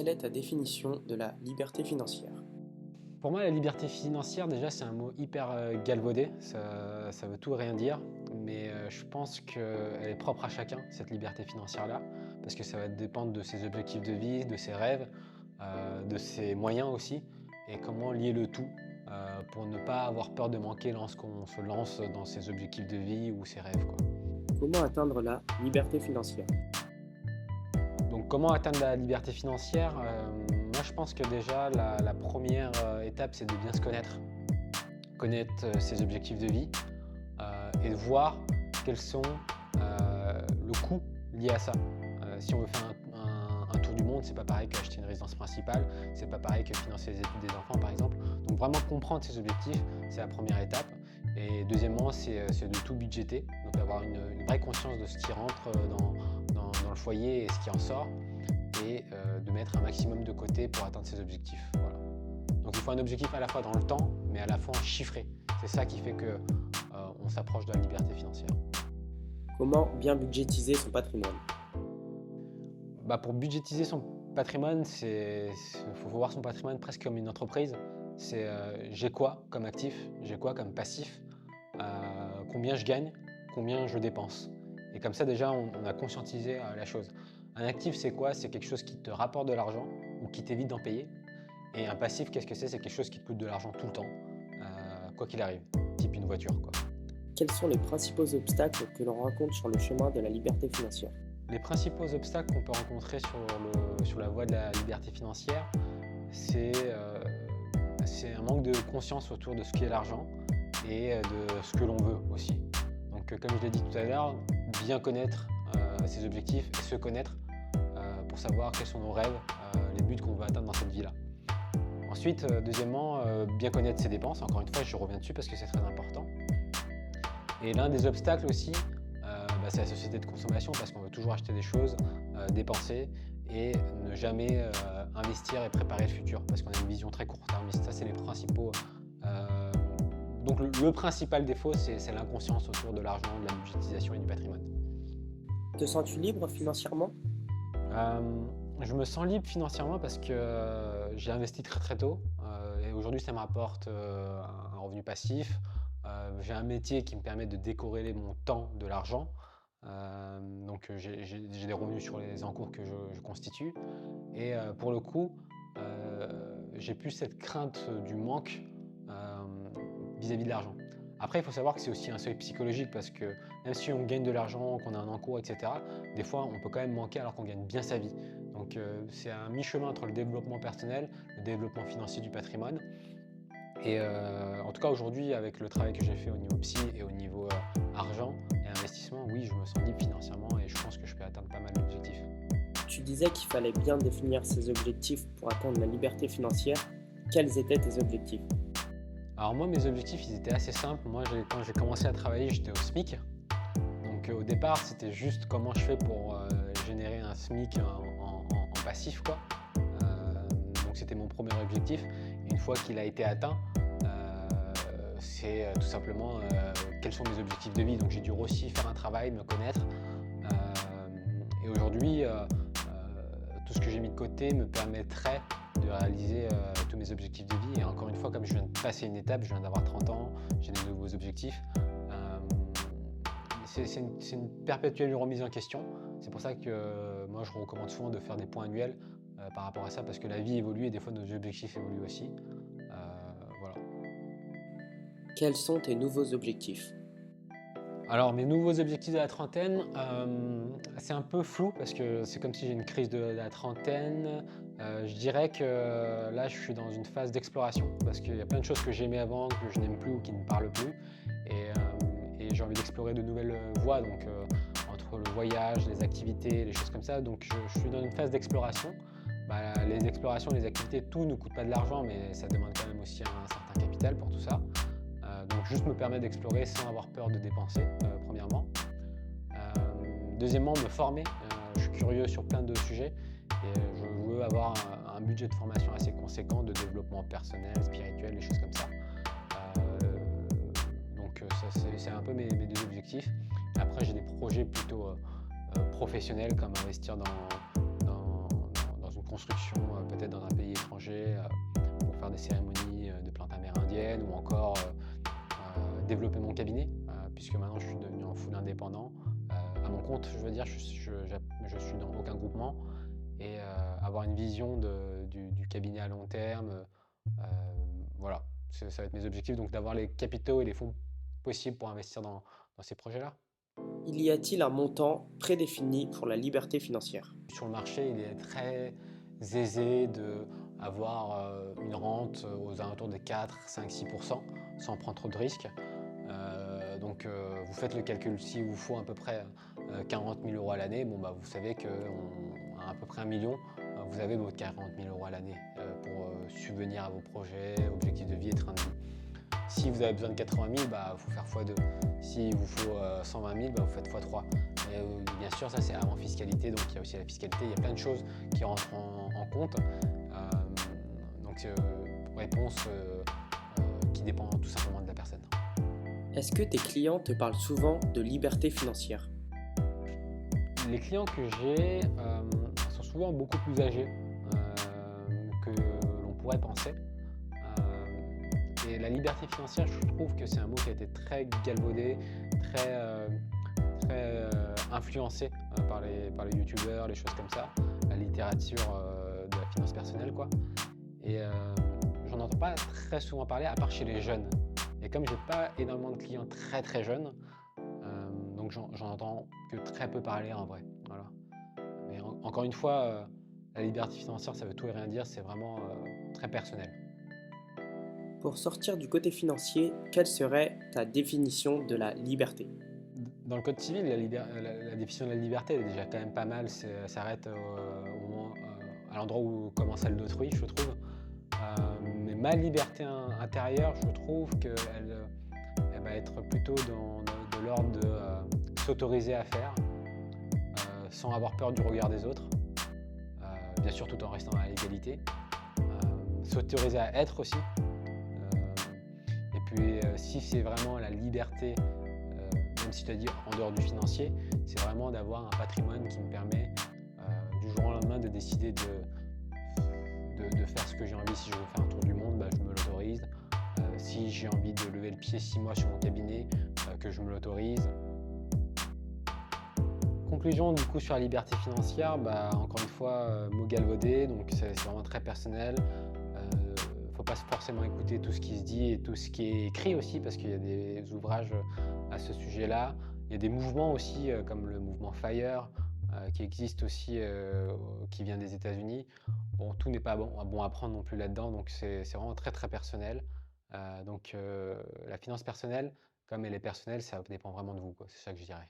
Quelle est ta définition de la liberté financière? Pour moi, la liberté financière, déjà, c'est un mot hyper galvaudé. Ça veut tout et rien dire. Mais je pense qu'elle est propre à chacun, cette liberté financière-là. Parce que ça va dépendre de ses objectifs de vie, de ses rêves, de ses moyens aussi. Et comment lier le tout pour ne pas avoir peur de manquer lorsqu'on se lance dans ses objectifs de vie ou ses rêves, quoi. Comment atteindre la liberté financière? Donc comment atteindre la liberté financière? Moi je pense que déjà la première étape c'est de bien se connaître. Connaître ses objectifs de vie et de voir quels sont le coût lié à ça. Si on veut faire un tour du monde, c'est pas pareil qu'acheter une résidence principale, c'est pas pareil que financer les études des enfants par exemple. Donc vraiment comprendre ses objectifs, c'est la première étape. Et deuxièmement, c'est de tout budgéter, donc avoir une vraie conscience de ce qui rentre dans le foyer et ce qui en sort, et de mettre un maximum de côté pour atteindre ses objectifs. Voilà. Donc il faut un objectif à la fois dans le temps, mais à la fois chiffré. C'est ça qui fait qu'on s'approche de la liberté financière. Comment bien budgétiser son patrimoine? Pour budgétiser son patrimoine, il faut voir son patrimoine presque comme une entreprise. C'est j'ai quoi comme actif, j'ai quoi comme passif, combien je gagne, combien je dépense. Et comme ça déjà on a conscientisé la chose. Un actif c'est quoi? C'est quelque chose qui te rapporte de l'argent ou qui t'évite d'en payer. Et un passif, qu'est-ce que c'est? C'est quelque chose qui te coûte de l'argent tout le temps, quoi qu'il arrive, type une voiture, quoi. Quels sont les principaux obstacles que l'on rencontre sur le chemin de la liberté financière? Les principaux obstacles qu'on peut rencontrer sur la voie de la liberté financière, c'est un manque de conscience autour de ce qu'est l'argent et de ce que l'on veut aussi. Donc comme je l'ai dit tout à l'heure, bien connaître ses objectifs et se connaître pour savoir quels sont nos rêves, les buts qu'on veut atteindre dans cette vie-là. Ensuite, deuxièmement, bien connaître ses dépenses. Encore une fois, je reviens dessus parce que c'est très important. Et l'un des obstacles aussi, c'est la société de consommation parce qu'on veut toujours acheter des choses, dépenser et ne jamais investir et préparer le futur parce qu'on a une vision très court-termiste. Ça, c'est les principaux. Donc le principal défaut, c'est l'inconscience autour de l'argent, de la budgétisation et du patrimoine. Te sens-tu libre financièrement? Je me sens libre financièrement parce que j'ai investi très très tôt et aujourd'hui ça me rapporte un revenu passif. J'ai un métier qui me permet de décorréler mon temps de l'argent. Donc j'ai des revenus sur les encours que je constitue. Et pour le coup, j'ai plus cette crainte du manque vis-à-vis de l'argent. Après, il faut savoir que c'est aussi un seuil psychologique parce que même si on gagne de l'argent, qu'on a un encours, etc., des fois on peut quand même manquer alors qu'on gagne bien sa vie. Donc c'est un mi-chemin entre le développement personnel, le développement financier du patrimoine. Et en tout cas aujourd'hui, avec le travail que j'ai fait au niveau psy et au niveau argent et investissement, oui, je me sens libre financièrement et je pense que je peux atteindre pas mal d'objectifs. Tu disais qu'il fallait bien définir ses objectifs pour atteindre la liberté financière. Quels étaient tes objectifs? Alors moi, mes objectifs, ils étaient assez simples. Moi, quand j'ai commencé à travailler, j'étais au SMIC. Donc au départ, c'était juste comment je fais pour générer un SMIC en passif, quoi. Donc c'était mon premier objectif. Et une fois qu'il a été atteint, c'est tout simplement quels sont mes objectifs de vie. Donc j'ai dû aussi faire un travail, me connaître. Et aujourd'hui, tout ce que j'ai mis de côté me permettrait de réaliser tous mes objectifs de vie. Et encore une fois, comme je viens de passer une étape, je viens d'avoir 30 ans, j'ai des nouveaux objectifs. C'est une perpétuelle remise en question. C'est pour ça que moi, je recommande souvent de faire des points annuels par rapport à ça, parce que la vie évolue et des fois, nos objectifs évoluent aussi. Voilà. Quels sont tes nouveaux objectifs? Alors mes nouveaux objectifs de la trentaine, c'est un peu flou parce que c'est comme si j'ai une crise de la trentaine. Je dirais que là je suis dans une phase d'exploration parce qu'il y a plein de choses que j'aimais avant, que je n'aime plus ou qui ne me parlent plus. Et j'ai envie d'explorer de nouvelles voies, donc entre le voyage, les activités, les choses comme ça. Donc je suis dans une phase d'exploration. Les explorations, les activités, tout ne coûte pas de l'argent, mais ça demande quand même aussi un certain capital pour tout ça. Donc juste me permet d'explorer sans avoir peur de dépenser, premièrement. Deuxièmement, me former. Je suis curieux sur plein de sujets et je veux avoir un budget de formation assez conséquent de développement personnel, spirituel, des choses comme ça. Donc ça, c'est un peu mes deux objectifs. Après, j'ai des projets plutôt professionnels comme investir dans une construction, peut-être dans un pays étranger, pour faire des cérémonies, de plantes amérindiennes ou encore, développer mon cabinet, puisque maintenant je suis devenu en full indépendant, à mon compte, je veux dire, je suis dans aucun groupement et avoir une vision du cabinet à long terme, voilà, ça va être mes objectifs, donc d'avoir les capitaux et les fonds possibles pour investir dans ces projets-là. Y a-t-il un montant prédéfini pour la liberté financière? Sur le marché, il est très aisé d'avoir une rente aux alentours de 4, 5, 6% sans prendre trop de risques. Vous faites le calcul, s'il vous faut à peu près 40 000 euros à l'année, bon, bah, vous savez qu'à à peu près 1 million, vous avez votre 40 000 euros à l'année pour subvenir à vos projets, objectifs de vie et train de vie. Si vous avez besoin de 80 000, bah, faut faire x2. S'il vous faut 120 000, bah, vous faites x3. Et, bien sûr, ça c'est avant fiscalité, donc il y a aussi la fiscalité. Il y a plein de choses qui rentrent en compte. Réponse qui dépend tout simplement de la personne. Est-ce que tes clients te parlent souvent de liberté financière? Les clients que j'ai sont souvent beaucoup plus âgés que l'on pourrait penser. Et la liberté financière, je trouve que c'est un mot qui a été très galvaudé, très influencé par les youtubeurs, les choses comme ça, la littérature de la finance personnelle, quoi. Et j'en entends pas très souvent parler, à part chez les jeunes. Et comme j'ai pas énormément de clients très très jeunes, donc j'en entends que très peu parler en vrai. Voilà. Mais encore une fois, la liberté financière, ça veut tout et rien dire, c'est vraiment très personnel. Pour sortir du côté financier, quelle serait ta définition de la liberté? Dans le code civil, la définition de la liberté, elle est déjà quand même pas mal. Elle s'arrête au moment, à l'endroit où commence celle d'autrui, je trouve. Mais ma liberté intérieure, je trouve qu'elle elle va être plutôt de l'ordre de s'autoriser à faire, sans avoir peur du regard des autres, bien sûr tout en restant à l'égalité. S'autoriser à être aussi. Et puis si c'est vraiment la liberté, même si tu as dit en dehors du financier, c'est vraiment d'avoir un patrimoine qui me permet du jour au lendemain de décider de faire ce que j'ai envie. Si je veux faire un tour du monde, bah, je me l'autorise. Si j'ai envie de lever le pied 6 mois sur mon cabinet, que je me l'autorise. Conclusion du coup sur la liberté financière, bah, encore une fois, mot galvaudé, donc c'est vraiment très personnel. Faut pas forcément écouter tout ce qui se dit et tout ce qui est écrit aussi, parce qu'il y a des ouvrages à ce sujet-là. Il y a des mouvements aussi, comme le mouvement FIRE, qui existe aussi, qui vient des États-Unis. Bon, tout n'est pas bon à prendre non plus là-dedans, donc c'est vraiment très très personnel. La finance personnelle, comme elle est personnelle, ça dépend vraiment de vous, quoi. C'est ça que je dirais.